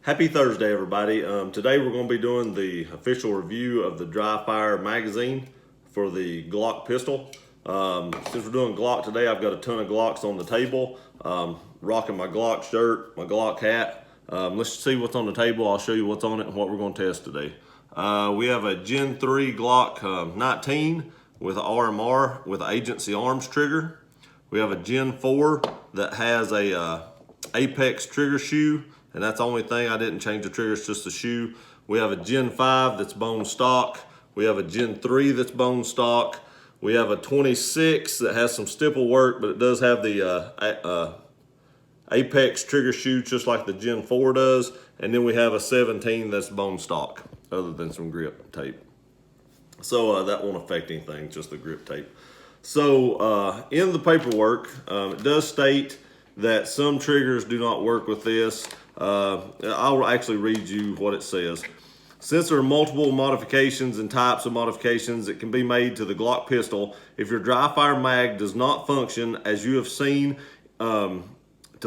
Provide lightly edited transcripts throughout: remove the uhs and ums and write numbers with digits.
Happy Thursday, everybody. Today we're going to be doing the official review of the DryFire magazine for the Glock pistol. Since we're doing Glock today, I've got a ton of Glocks on the table. Rocking my Glock shirt, my Glock hat. Let's see what's on the table. I'll show you what's on it and what we're going to test today. We have a Gen 3 Glock 19 with an RMR with an agency arms trigger. We have a Gen 4 that has a Apex trigger shoe, and that's the only thing. I didn't change the trigger, it's just the shoe. We have a Gen 5 that's bone stock. We have a Gen 3 that's bone stock. We have a 26 that has some stipple work, but it does have the Apex trigger shoe just like the Gen 4 does. And then we have a 17 that's bone stock, other than some grip tape. So that won't affect anything, just the grip tape. So in the paperwork, it does state that some triggers do not work with this. I'll actually read you what it says. Since there are multiple modifications and types of modifications that can be made to the Glock pistol, if your DryFireMag does not function as you have seen to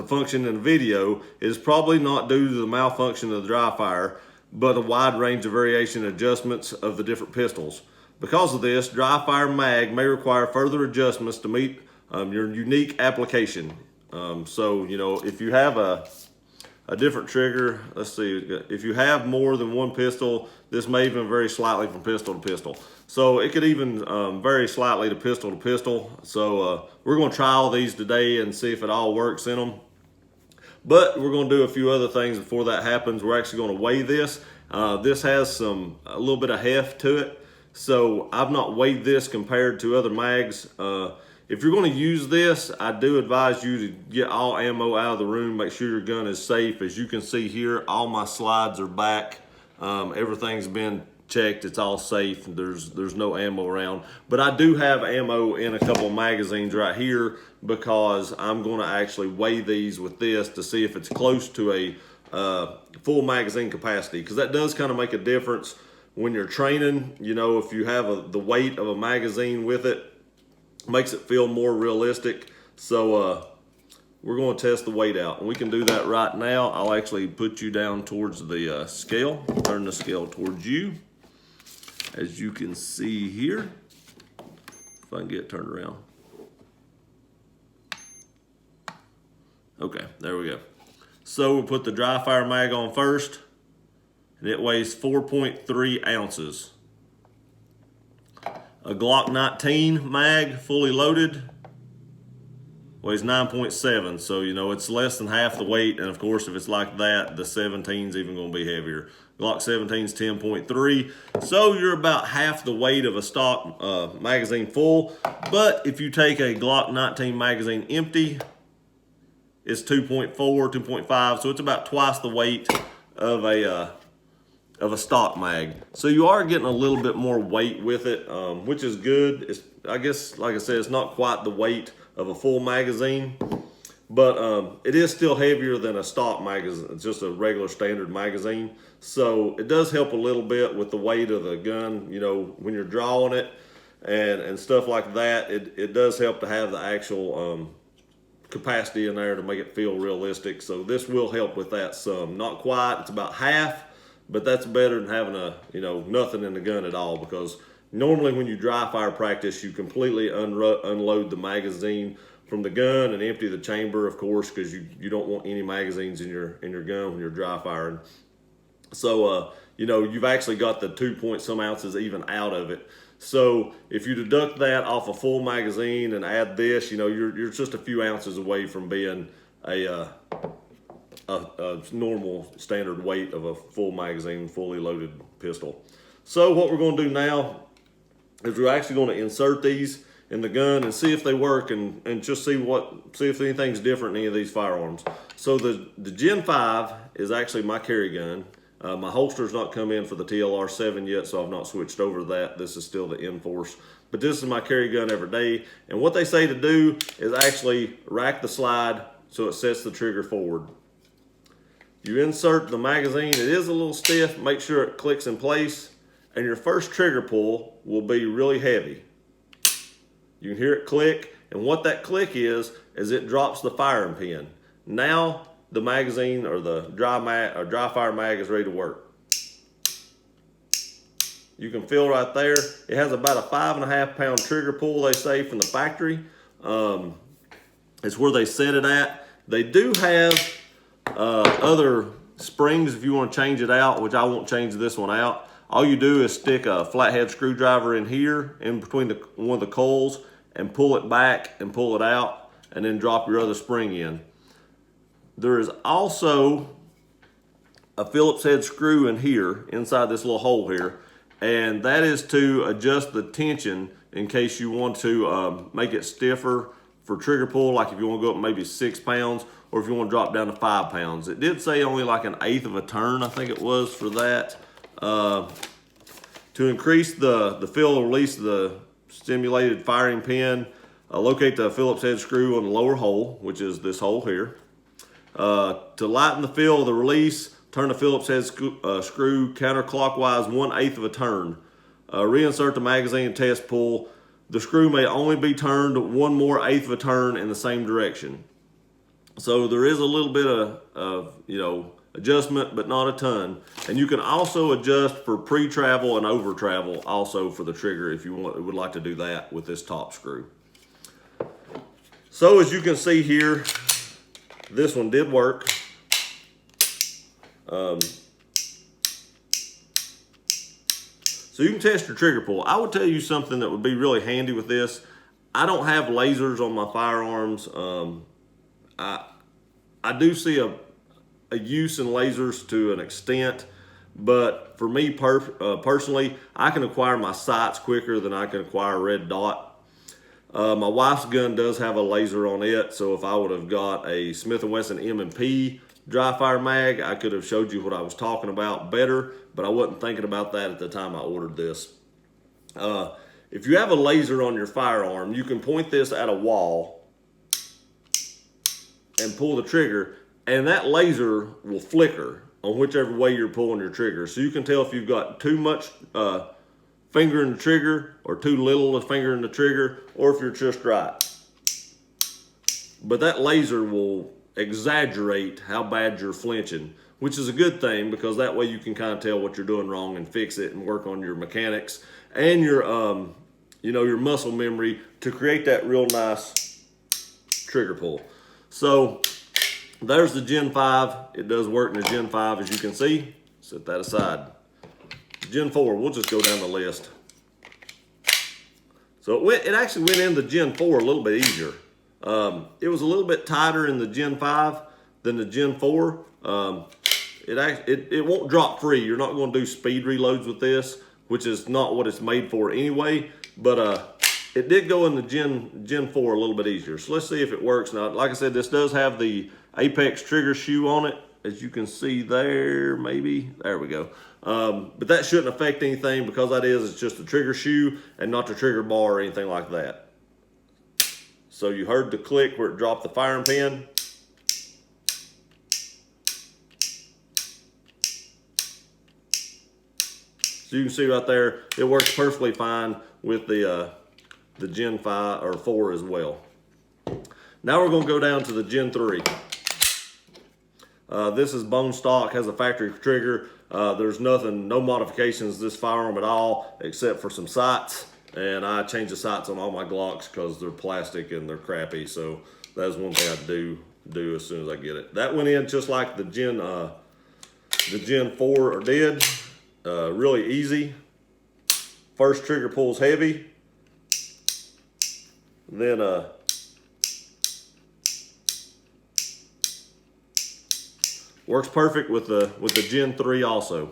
function in the video, it is probably not due to the malfunction of the DryFire, but a wide range of variation and adjustments of the different pistols. Because of this, DryFireMag may require further adjustments to meet your unique application. So, you know, if you have a different trigger, let's see, if you have more than one pistol, this may even vary slightly from pistol to pistol. So it could even vary slightly to pistol. So we're going to try all these today and see if it all works in them. But we're going to do a few other things before that happens. We're actually going to weigh this. This has a little bit of heft to it. So I've not weighed this compared to other mags. If you're going to use this, I do advise you to get all ammo out of the room. Make sure your gun is safe. As you can see here, all my slides are back. Everything's been checked. It's all safe. There's no ammo around. But I do have ammo in a couple of magazines right here because I'm going to actually weigh these with this to see if it's close to a full magazine capacity, because that does kind of make a difference when you're training. You know, if you have the weight of a magazine with it, makes it feel more realistic. So we're going to test the weight out, and we can do that right now. I'll actually put you down towards the scale, turn the scale towards you, as you can see here, if I can get it turned around. Okay, there we go. So we'll put the DryFireMag on first, and it weighs 4.3 ounces. A Glock 19 mag, fully loaded, weighs 9.7. So, you know, it's less than half the weight. And of course, if it's like that, the 17's even going to be heavier. Glock 17's 10.3. So you're about half the weight of a stock magazine full. But if you take a Glock 19 magazine empty, it's 2.4, 2.5. So it's about twice the weight of a stock mag. So you are getting a little bit more weight with it, which is good. I guess, like I said, it's not quite the weight of a full magazine, but it is still heavier than a stock magazine. It's just a regular standard magazine. So it does help a little bit with the weight of the gun, you know, when you're drawing it and stuff like that. It does help to have the actual capacity in there to make it feel realistic. So this will help with that some. Not quite, it's about half, but that's better than having nothing in the gun at all, because normally when you dry fire practice, you completely unload the magazine from the gun and empty the chamber, of course, because you don't want any magazines in your gun when you're dry firing. So you've actually got the 2 point some ounces even out of it. So if you deduct that off a full magazine and add this, you're just a few ounces away from being a normal standard weight of a full magazine, fully loaded pistol. So what we're going to do now is we're actually going to insert these in the gun and see if they work, and just see if anything's different in any of these firearms. So the Gen 5 is actually my carry gun. My holster's not come in for the TLR7 yet, so I've not switched over to that. This is still the Enforce. But this is my carry gun every day. And what they say to do is actually rack the slide so it sets the trigger forward. You insert the magazine. It is a little stiff. Make sure it clicks in place. And your first trigger pull will be really heavy. You can hear it click. And what that click is it drops the firing pin. Now the magazine or the DryFireMag is ready to work. You can feel right there, it has about a 5.5 pound trigger pull, they say, from the factory. It's where they set it at. They do have other springs if you want to change it out, which I won't change this one out. All you do is stick a flathead screwdriver in here, in between one of the coils, and pull it back and pull it out, and then drop your other spring in. There is also a Phillips head screw in here, inside this little hole here, and that is to adjust the tension in case you want to make it stiffer for trigger pull, like if you want to go up maybe 6 pounds, or if you want to drop down to 5 pounds. It did say only like 1/8 of a turn, I think it was, for that. To increase the fill or release of the stimulated firing pin, locate the Phillips head screw on the lower hole, which is this hole here. To lighten the fill of the release, turn the Phillips head screw counterclockwise 1/8 of a turn. Reinsert the magazine and test pull. The screw may only be turned 1 more 1/8 of a turn in the same direction. So there is a little bit of adjustment, but not a ton. And you can also adjust for pre-travel and over-travel also for the trigger if you would like to do that with this top screw. So as you can see here, this one did work. So you can test your trigger pull. I would tell you something that would be really handy with this. I don't have lasers on my firearms. I do see a use in lasers to an extent, but for me personally, I can acquire my sights quicker than I can acquire a red dot. My wife's gun does have a laser on it, so if I would have got a Smith & Wesson M&P DryFireMag, I could have showed you what I was talking about better, but I wasn't thinking about that at the time I ordered this. If you have a laser on your firearm, you can point this at a wall and pull the trigger, and that laser will flicker on whichever way you're pulling your trigger. So you can tell if you've got too much finger in the trigger or too little a finger in the trigger, or if you're just right. But that laser will exaggerate how bad you're flinching, which is a good thing, because that way you can kind of tell what you're doing wrong and fix it and work on your mechanics and your your muscle memory to create that real nice trigger pull. So there's the Gen 5. It does work in the Gen 5, as you can see. Set that aside. Gen 4, we'll just go down the list. So it actually went in the Gen 4 a little bit easier. It was a little bit tighter in the Gen 5 than the Gen 4. It won't drop free. You're not going to do speed reloads with this, which is not what it's made for anyway. But it did go in the Gen 4 a little bit easier. So let's see if it works. Now, like I said, this does have the Apex trigger shoe on it, as you can see there, maybe. There we go. But that shouldn't affect anything, because it's just the trigger shoe and not the trigger bar or anything like that. So you heard the click where it dropped the firing pin. So you can see right there, it works perfectly fine with the Gen 5 or 4 as well. Now we're going to go down to the Gen 3. This is bone stock, has a factory trigger. There's no modifications to this firearm at all, except for some sights. And I change the sights on all my Glocks because they're plastic and they're crappy. So that's one thing I do as soon as I get it. That went in just like the Gen 4 did. Really easy. First trigger pulls heavy. Then works perfect with the Gen 3 also.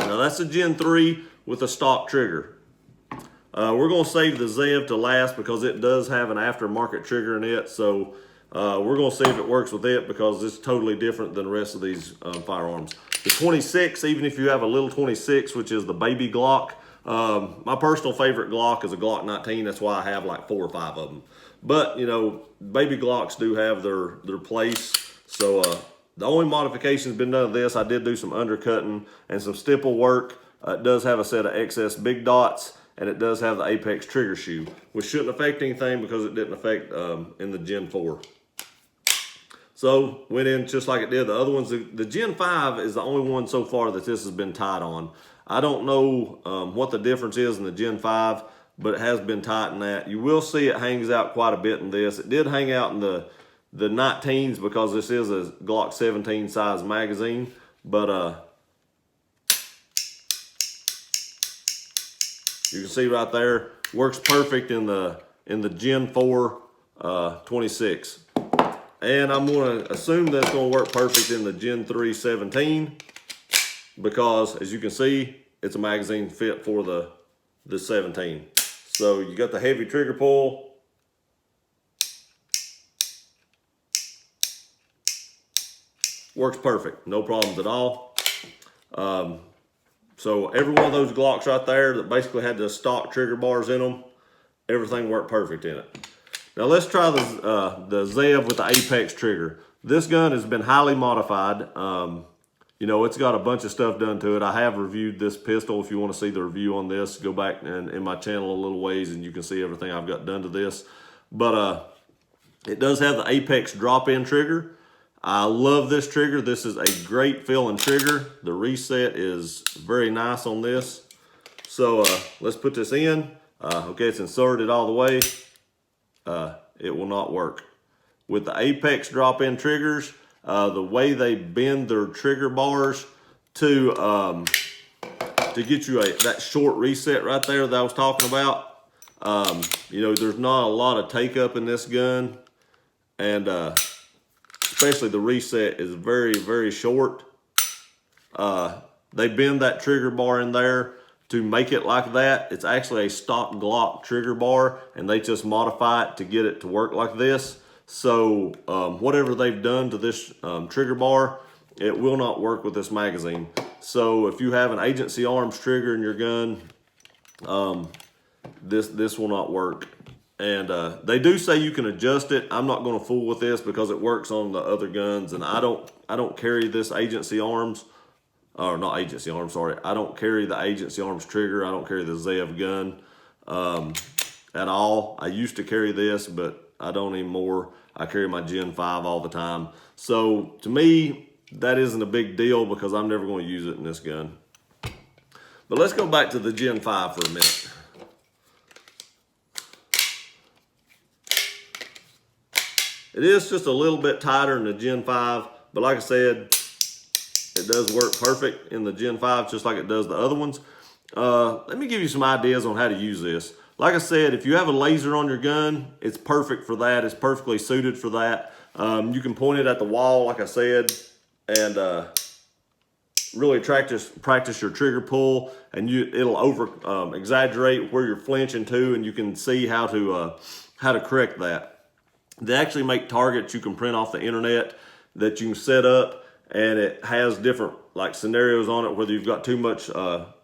Now that's the Gen 3 with a stock trigger. We're going to save the Zev to last because it does have an aftermarket trigger in it. So we're going to see if it works with it, because it's totally different than the rest of these firearms. The 26, even if you have a little 26, which is the baby Glock, my personal favorite Glock is a Glock 19. That's why I have like 4 or 5 of them. But, baby Glocks do have their place. So the only modifications been done to this, I did do some undercutting and some stipple work. It does have a set of excess big dots, and it does have the Apex trigger shoe, which shouldn't affect anything because it didn't affect in the Gen 4. So went in just like it did the other ones. The Gen 5 is the only one so far that this has been tight on. I don't know what the difference is in the Gen 5, but it has been tight in that. You will see it hangs out quite a bit in this. It did hang out in the 19s because this is a Glock 17 size magazine, but you can see right there, works perfect in the Gen 4 26. And I'm going to assume that's going to work perfect in the Gen 3 17 because, as you can see, it's a magazine fit for the 17. So you got the heavy trigger pull. Works perfect, no problems at all. So every one of those Glocks right there that basically had the stock trigger bars in them, everything worked perfect in it. Now let's try the Zev with the Apex trigger. This gun has been highly modified. You know, it's got a bunch of stuff done to it. I have reviewed this pistol. If you want to see the review on this, go back in my channel a little ways and you can see everything I've got done to this. But it does have the Apex drop-in trigger. I love this trigger. This is a great feeling trigger. The reset is very nice on this. So let's put this in. Okay, it's inserted all the way. It will not work. With the Apex drop-in triggers, the way they bend their trigger bars to get you that short reset right there that I was talking about, you know, there's not a lot of take up in this gun, and especially the reset is very, very short. They bend that trigger bar in there to make it like that. It's actually a stock Glock trigger bar, and they just modify it to get it to work like this. So whatever they've done to this trigger bar, it will not work with this magazine. So if you have an agency arms trigger in your gun, this will not work. And they do say you can adjust it. I'm not going to fool with this because it works on the other guns, and I don't carry this agency arms. Or not agency arms, sorry. I don't carry the agency arms trigger. I don't carry the Zev gun at all. I used to carry this, but I don't anymore. I carry my Gen 5 all the time. So to me, that isn't a big deal because I'm never going to use it in this gun. But let's go back to the Gen 5 for a minute. It is just a little bit tighter in the Gen 5, but like I said, it does work perfect in the Gen 5 just like it does the other ones. Let me give you some ideas on how to use this. Like I said, if you have a laser on your gun, it's perfect for that. It's perfectly suited for that. You can point it at the wall, like I said, and really practice your trigger pull, and it'll exaggerate where you're flinching to, and you can see how to correct that. They actually make targets you can print off the internet that you can set up, and it has different like scenarios on it, whether you've got too much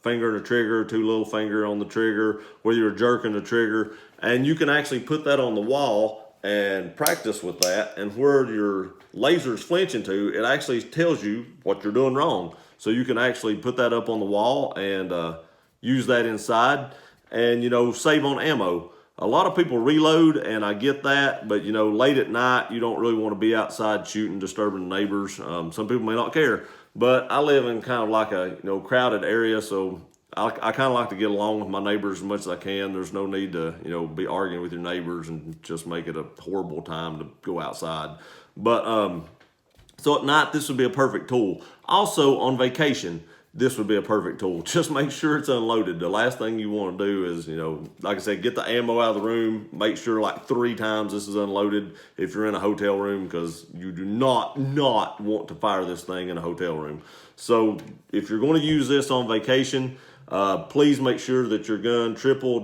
finger in the trigger, too little finger on the trigger, whether you're jerking the trigger, and you can actually put that on the wall and practice with that, and where your laser's flinching to, it actually tells you what you're doing wrong. So you can actually put that up on the wall and use that inside, and you know, save on ammo. A lot of people reload, and I get that, but you know, late at night, you don't really want to be outside shooting, disturbing neighbors. Some people may not care, but I live in kind of like a crowded area, so I kind of like to get along with my neighbors as much as I can. There's no need to be arguing with your neighbors and just make it a horrible time to go outside. But so at night, this would be a perfect tool. Also on vacation, this would be a perfect tool. Just make sure it's unloaded. The last thing you want to do is, like I said, get the ammo out of the room. Make sure like 3 times this is unloaded if you're in a hotel room, because you do not want to fire this thing in a hotel room. So if you're going to use this on vacation, please make sure that your gun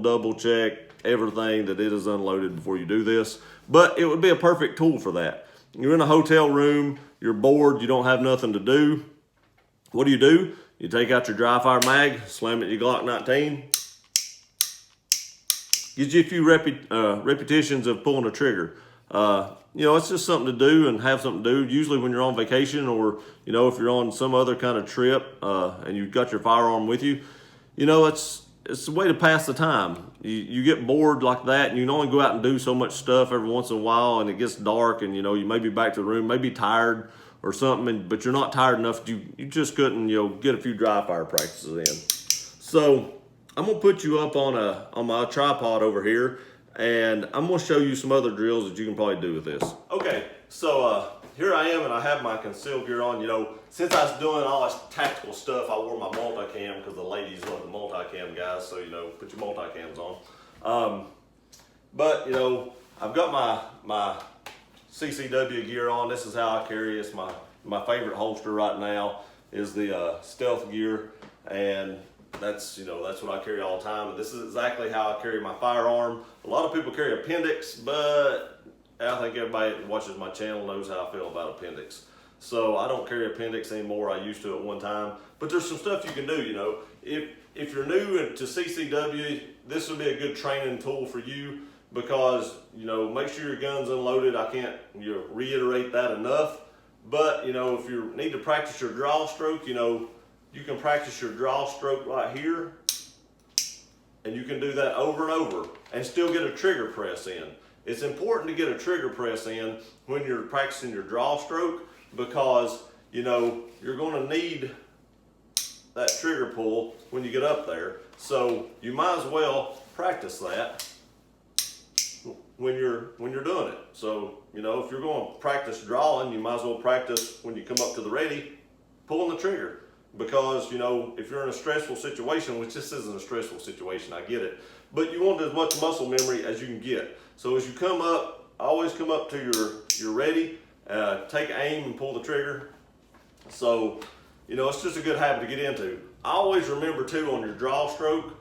double check everything, that it is unloaded before you do this. But it would be a perfect tool for that. You're in a hotel room, you're bored, you don't have nothing to do. What do? You take out your DryFireMag, slam it in your Glock 19. Gives you a few repetitions of pulling a trigger. It's just something to do and have something to do. Usually when you're on vacation, or if you're on some other kind of trip and you've got your firearm with you, it's it's a way to pass the time. You get bored like that, and you can only go out and do so much stuff every once in a while, and it gets dark, and you may be back to the room, maybe tired or something, but you're not tired enough. You just couldn't get a few dry fire practices in. So I'm gonna put you up on my tripod over here, and I'm gonna show you some other drills that you can probably do with this. Okay, so here I am, and I have my concealed gear on. Since I was doing all this tactical stuff, I wore my multicam because the ladies love the multicam guys. So put your multicams on. But I've got my CCW gear on. This is how I carry. It's my favorite holster right now is the stealth gear, and that's what I carry all the time. And this is exactly how I carry my firearm. A lot of people carry appendix, but I think everybody that watches my channel knows how I feel about appendix. So I don't carry appendix anymore. I used to at one time. But there's some stuff you can do, If you're new to CCW, this would be a good training tool for you because, make sure your gun's unloaded. I can't reiterate that enough. But, if you need to practice your draw stroke, you can practice your draw stroke right here. And you can do that over and over and still get a trigger press in. It's important to get a trigger press in when you're practicing your draw stroke because, you're going to need that trigger pull when you get up there. So you might as well practice that when you're doing it. So, if you're going to practice drawing, you might as well practice when you come up to the ready, pulling the trigger. Because, if you're in a stressful situation, which this isn't a stressful situation, I get it, but you want as much muscle memory as you can get. So as you come up, always come up to your ready, take aim and pull the trigger. So, it's just a good habit to get into. Always remember too on your draw stroke,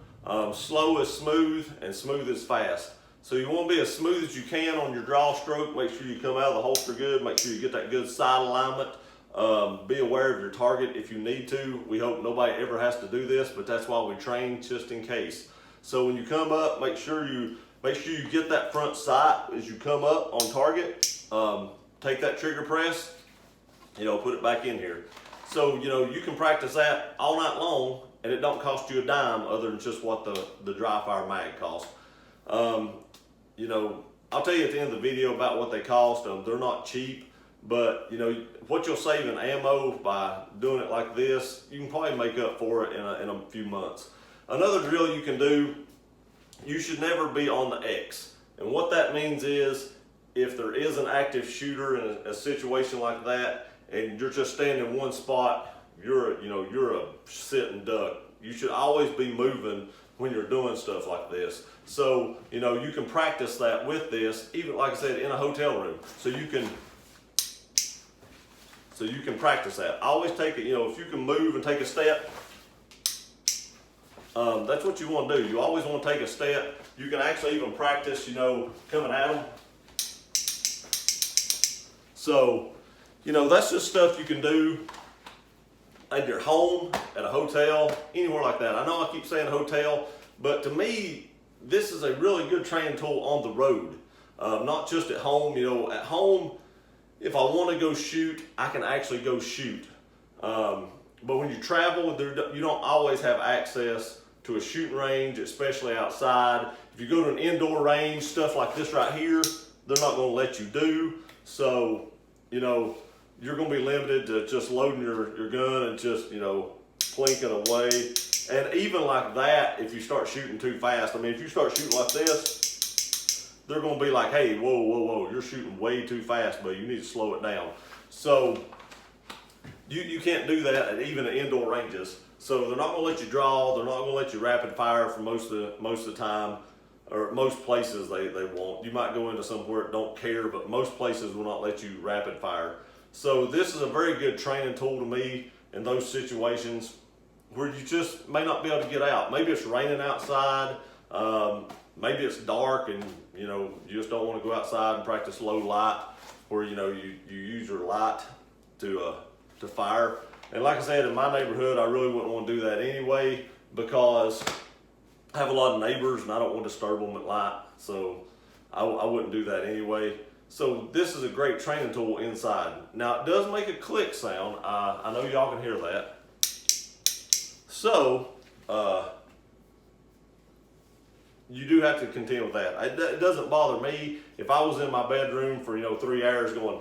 slow is smooth and smooth is fast. So you want to be as smooth as you can on your draw stroke. Make sure you come out of the holster good. Make sure you get that good side alignment. Be aware of your target if you need to. We hope nobody ever has to do this, but that's why we train just in case. So when you come up, make sure you get that front sight as you come up on target. Take that trigger press, put it back in here. So you can practice that all night long, and it don't cost you a dime other than just what the DryFireMag costs. I'll tell you at the end of the video about what they cost. They're not cheap. But what you'll save in ammo by doing it like this, you can probably make up for it in a few months. Another drill you can do, you should never be on the X. And what that means is if there is an active shooter in a situation like that and you're just standing in one spot, you're a sitting duck. You should always be moving when you're doing stuff like this. So, you can practice that with this, even like I said, in a hotel room. So you can practice that. Always take it, if you can move and take a step, that's what you want to do. You always want to take a step. You can actually even practice, coming at them. So, that's just stuff you can do at your home, at a hotel, anywhere like that. I know I keep saying hotel, but to me, this is a really good training tool on the road. Not just at home. At home, if I want to go shoot, I can actually go shoot. But when you travel, you don't always have access to a shooting range, especially outside. If you go to an indoor range, stuff like this right here, they're not going to let you do. So, you're going to be limited to just loading your gun and just, plinking away. And even like that, if you start shooting too fast, if you start shooting like this, they're going to be like, hey, whoa, you're shooting way too fast, but you need to slow it down. So you can't do that even at indoor ranges. So they're not going to let you draw. They're not going to let you rapid fire for most of the time, or most places they won't. You might go into somewhere that don't care, but most places will not let you rapid fire. So this is a very good training tool to me in those situations where you just may not be able to get out. Maybe it's raining outside. Maybe it's dark and you just don't want to go outside and practice low light, where you use your light to fire. And like I said, in my neighborhood, I really wouldn't want to do that anyway because I have a lot of neighbors and I don't want to disturb them at light. So I wouldn't do that anyway. So this is a great training tool inside. Now it does make a click sound. I know y'all can hear that. So you do have to contend with that. It doesn't bother me if I was in my bedroom for 3 hours going.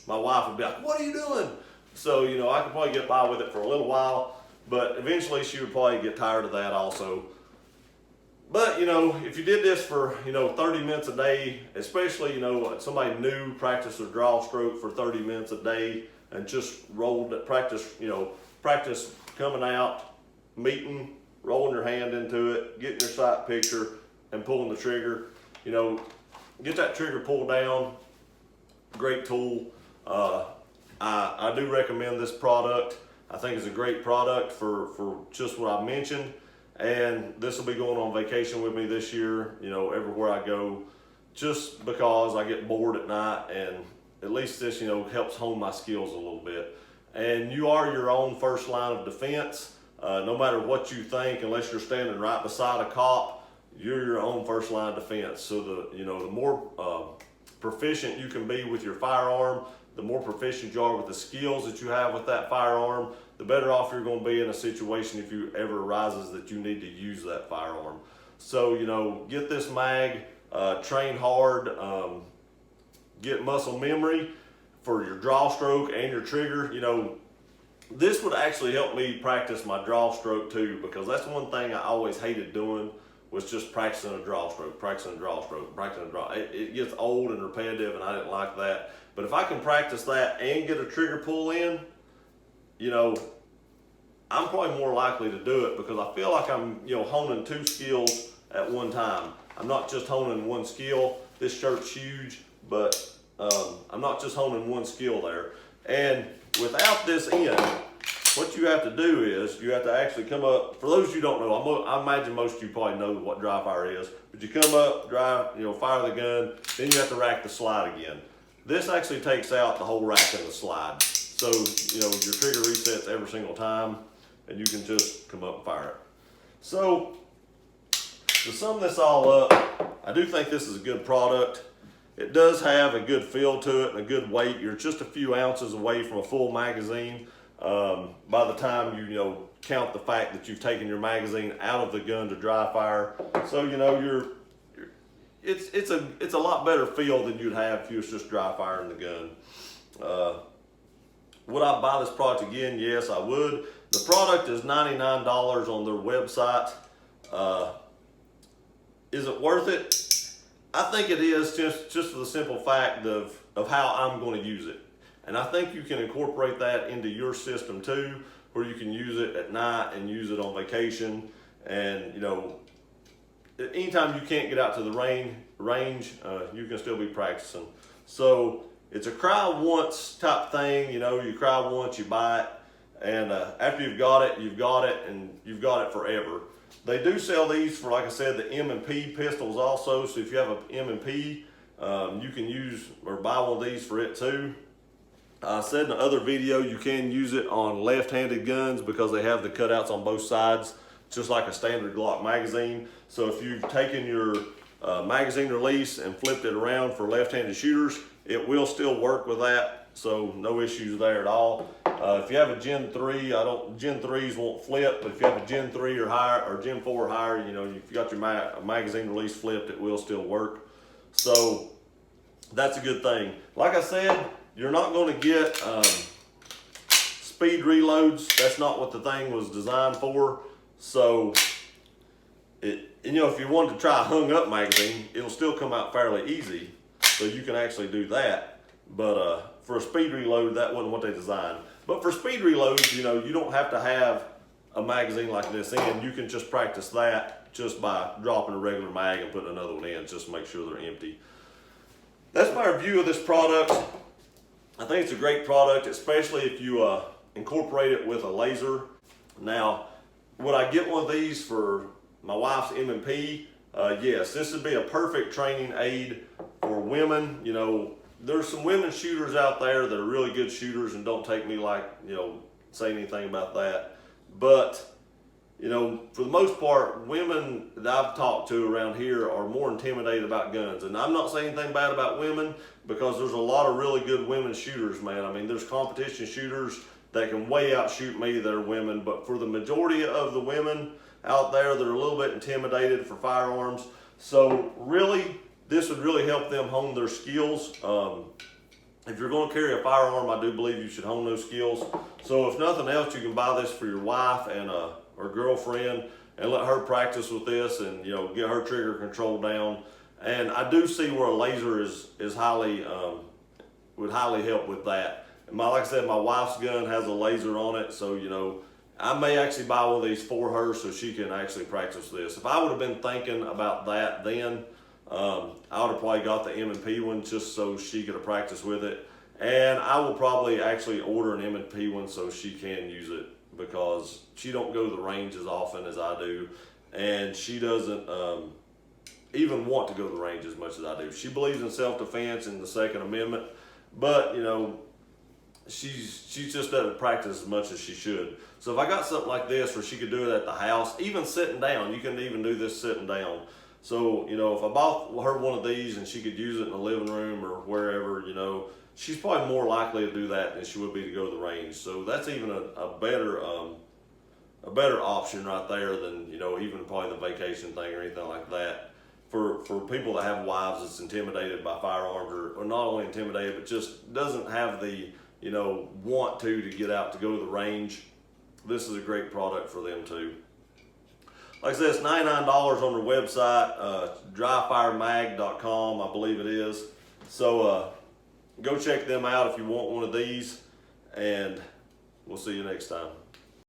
My wife would be like, "What are you doing?" So I could probably get by with it for a little while, but eventually she would probably get tired of that also. But if you did this for 30 minutes a day, especially somebody new practice their draw stroke for 30 minutes a day and just practice coming out, meeting, rolling your hand into it, getting your sight picture, and pulling the trigger. Get that trigger pulled down. Great tool. I do recommend this product. I think it's a great product for just what I mentioned. And this will be going on vacation with me this year, everywhere I go, just because I get bored at night, and at least this, helps hone my skills a little bit. And you are your own first line of defense. No matter what you think, unless you're standing right beside a cop, you're your own first line of defense. So the more proficient you can be with your firearm, the more proficient you are with the skills that you have with that firearm, the better off you're going to be in a situation if you ever arises that you need to use that firearm. So get this mag, train hard, get muscle memory for your draw stroke and your trigger. This would actually help me practice my draw stroke too, because that's one thing I always hated doing, was just practicing a draw stroke, practicing a draw stroke, practicing a draw. It gets old and repetitive, and I didn't like that. But if I can practice that and get a trigger pull in, I'm probably more likely to do it, because I feel like I'm honing two skills at one time. I'm not just honing one skill. This shirt's huge, but I'm not just honing one skill there. And without this in, what you have to do is you have to actually come up. For those of you who don't know, I imagine most of you probably know what dry fire is, but you come up, fire the gun, then you have to rack the slide again. This actually takes out the whole rack and the slide. So, your trigger resets every single time, and you can just come up and fire it. So, to sum this all up, I do think this is a good product. It does have a good feel to it and a good weight. You're just a few ounces away from a full magazine. By the time you count the fact that you've taken your magazine out of the gun to dry fire. So, it's a lot better feel than you'd have if you was just dry firing the gun. Would I buy this product again? Yes, I would. The product is $99 on their website. Is it worth it? I think it is, just for the simple fact of how I'm going to use it. And I think you can incorporate that into your system too, where you can use it at night and use it on vacation. And anytime you can't get out to the range, you can still be practicing. So it's a cry once type thing. You cry once, you buy it, and after you've got it, and you've got it forever. They do sell these for, like I said, the M&P pistols also. So if you have an M&P, you can use or buy one of these for it too. I said in the other video, you can use it on left-handed guns because they have the cutouts on both sides, just like a standard Glock magazine. So if you've taken your magazine release and flipped it around for left-handed shooters, it will still work with that. So no issues there at all. If you have a Gen 3, Gen 3s won't flip, but if you have a Gen 3 or higher, or Gen 4 or higher, if you got your magazine release flipped, it will still work. So that's a good thing. Like I said, you're not going to get speed reloads. That's not what the thing was designed for. So, if you wanted to try a hung up magazine, it'll still come out fairly easy. So you can actually do that. But for a speed reload, that wasn't what they designed. But for speed reloads, you don't have to have a magazine like this in. You can just practice that just by dropping a regular mag and putting another one in, just to make sure they're empty. That's my review of this product. I think it's a great product, especially if you incorporate it with a laser. Now, would I get one of these for my wife's M&P? Yes, this would be a perfect training aid for women. There's some women shooters out there that are really good shooters, and don't take me like, say anything about that. But, for the most part, women that I've talked to around here are more intimidated about guns. And I'm not saying anything bad about women, because there's a lot of really good women shooters, man. I mean, there's competition shooters that can way outshoot me that are women. But for the majority of the women, out there that are a little bit intimidated for firearms. So really, this would really help them hone their skills. If you're going to carry a firearm, I do believe you should hone those skills. So if nothing else, you can buy this for your wife and or girlfriend and let her practice with this, and get her trigger control down. And I do see where a laser is highly would highly help with that. And like I said, my wife's gun has a laser on it, so I may actually buy one of these for her so she can actually practice this. If I would have been thinking about that then, I would have probably got the M&P one just so she could have practiced with it. And I will probably actually order an M&P one so she can use it, because she don't go to the range as often as I do, and she doesn't even want to go to the range as much as I do. She believes in self-defense and the Second Amendment, but she just doesn't practice as much as she should. So if I got something like this where she could do it at the house, even sitting down, you can even do this sitting down. So if I bought her one of these and she could use it in the living room or wherever, she's probably more likely to do that than she would be to go to the range. So that's even a better option right there than even probably the vacation thing or anything like that. For people that have wives that's intimidated by firearms, or not only intimidated but just doesn't have the want to get out to go to the range, this is a great product for them too. Like I said, it's $99 on their website, DryFireMag.com, I believe it is. So go check them out if you want one of these, and we'll see you next time.